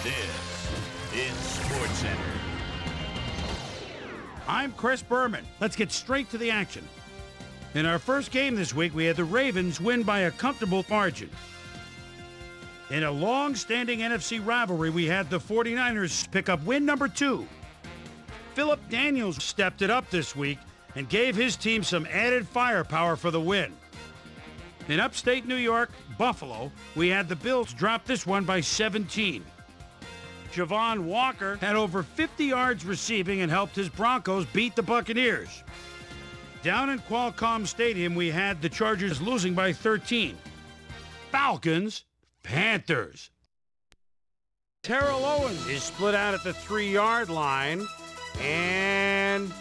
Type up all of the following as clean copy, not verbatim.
This is SportsCenter. I'm Chris Berman. Let's get straight to the action. In our first game this week, we had the Ravens win by a comfortable margin. In a long-standing NFC rivalry, we had the 49ers pick up win number 2. Philip Daniels stepped it up this week and gave his team some added firepower for the win. In upstate New York, Buffalo, we had the Bills drop this one by 17. Javon Walker had over 50 yards receiving and helped his Broncos beat the Buccaneers. Down in Qualcomm Stadium, we had the Chargers losing by 13. Falcons, Panthers. Terrell Owens is split out at the 3-yard line and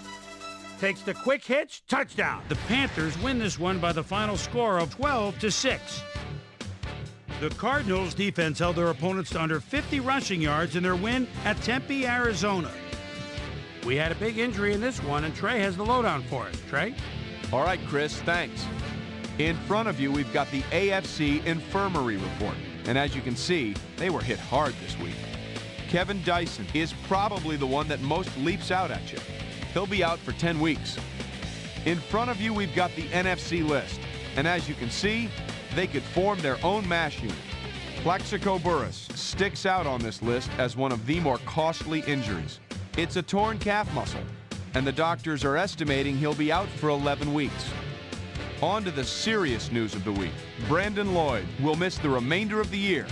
takes the quick hitch, touchdown. The Panthers win this one by the final score of 12-6. The Cardinals defense held their opponents to under 50 rushing yards in their win at Tempe, Arizona. We had a big injury in this one, and Trey has the lowdown for us. Trey? All right, Chris, thanks. In front of you, we've got the AFC Infirmary Report. And as you can see, they were hit hard this week. Kevin Dyson is probably the one that most leaps out at you. He'll be out for 10 weeks. In front of you, we've got the NFC list. And as you can see, they could form their own mash unit. Plaxico Burress sticks out on this list as one of the more costly injuries. It's a torn calf muscle, and the doctors are estimating he'll be out for 11 weeks. On to the serious news of the week. Brandon Lloyd will miss the remainder of the year,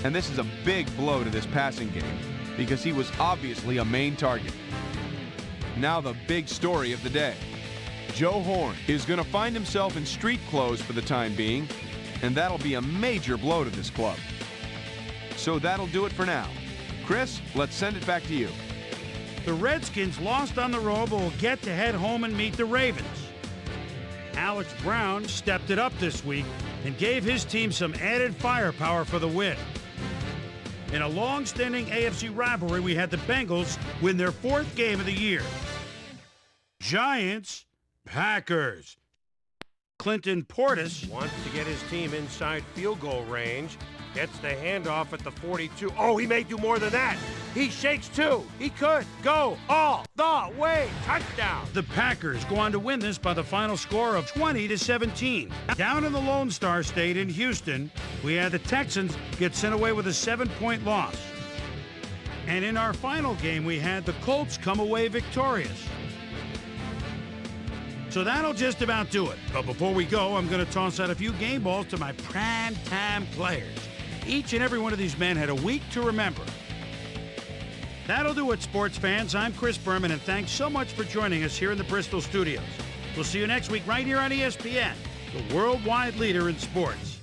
and this is a big blow to this passing game because he was obviously a main target. Now the big story of the day. Joe Horn is going to find himself in street clothes for the time being, and that'll be a major blow to this club. So that'll do it for now. Chris, let's send it back to you. The Redskins lost on the road but will get to head home and meet the Ravens. Alex Brown stepped it up this week and gave his team some added firepower for the win. In a long-standing AFC rivalry, we had the Bengals win their 4th game of the year. Giants, Packers. Clinton Portis wants to get his team inside field goal range. Gets the handoff at the 42. Oh, he may do more than that. He shakes too. He could go all the way. Touchdown. The Packers go on to win this by the final score of 20-17. Down in the Lone Star State in Houston, we had the Texans get sent away with a 7-point loss. And in our final game, we had the Colts come away victorious. So that'll just about do it. But before we go, I'm going to toss out a few game balls to my prime-time players. Each and every one of these men had a week to remember. That'll do it, sports fans. I'm Chris Berman, and thanks so much for joining us here in the Bristol studios. We'll see you next week right here on ESPN, the worldwide leader in sports.